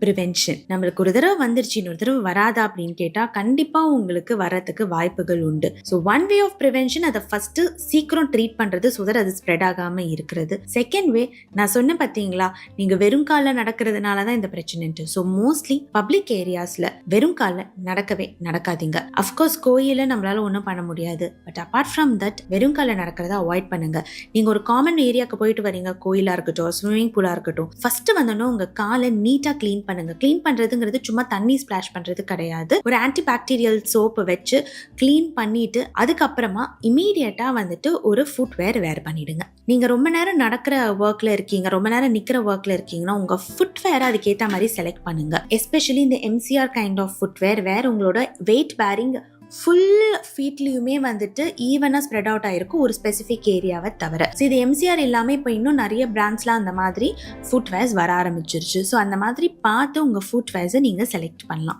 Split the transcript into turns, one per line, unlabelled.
Prevention. நம்மளுக்கு ஒரு தடவை வந்துருச்சு, இன்னொரு தடவை வராதா அப்படின்னு கேட்டா கண்டிப்பா உங்களுக்கு வரதுக்கு வாய்ப்புகள் உண்டு. So one way of prevention, அதை ஃபர்ஸ்ட் சீக்கிரம் ட்ரீட் பண்றது, ஸோ தட் அது ஸ்ப்ரெட் ஆகாம இருக்கிறது. செகண்ட் வே, நான் சொன்ன பார்த்தீங்களா, நீங்க வெறும் கால நடக்கிறதுனால தான் இந்த பிரச்சனை. ஸோ மோஸ்ட்லி பப்ளிக் ஏரியாஸ்ல வெறும் கால நடக்கவே நடக்காதீங்க. அஃப்கோர்ஸ் கோயில நம்மளால ஒன்றும் பண்ண முடியாது, பட் அப்பார்ட் ஃப்ரம் தட் வெறும் கால நடக்கிறத அவாய்ட் பண்ணுங்க. நீங்க ஒரு காமன் ஏரியாவுக்கு போயிட்டு வரீங்க, கோயிலா இருக்கட்டும், ஸ்விம்மிங் பூலா இருக்கட்டும், ஃபர்ஸ்ட் வந்தோன்னா உங்க காலை நீட்டா கிளீன் பண்ணுங்க. கிளீன் பண்றதுங்கிறது சும்மா தண்ணி ஸ்பிளாஷ் பண்றது கிடையாது. ஒரு ஆன்டி பாக்டீரியல் சோப்பு வச்சு கிளீன் பண்ணிட்டு அதுக்கப்புறமா இமீடியட்டா வந்துட்டு ஒரு ஃபுட்வேர் வேர் பண்ணிடுங்க. நீங்க ரொம்ப நேரம் நடக்கிற ஒர்க்ல இருக்கீங்க, ரொம்ப நேரம் நிக்கிற ஒர்க்ல இருக்கீங்கன்னா உங்க ஃபுட்வேர் அதுக்கேற்ற மாதிரி செலக்ட் பண்ணுங்க. எஸ்பெஷலி இந்த எம்சிஆர் கைண்ட் ஆஃப் ஃபுட்வேர் வேர் உங்களோட வெயிட் பேரிங் ஃபுல் ஃபீட்லயுமே வந்துட்டு ஈவனா ஸ்ப்ரெட் அவுட் ஆயிருக்கும், ஒரு ஸ்பெசிஃபிக் ஏரியாவை தவிர. ஸோ இது எம்சிஆர் இல்லாம இப்போ இன்னும் நிறைய பிராண்ட்ஸ்லாம் அந்த மாதிரி ஃபுட்வேர்ஸ் வர ஆரம்பிச்சிருச்சு. ஸோ அந்த மாதிரி பார்த்து உங்க ஃபுட்வேர்ஸை நீங்க செலக்ட் பண்ணலாம்.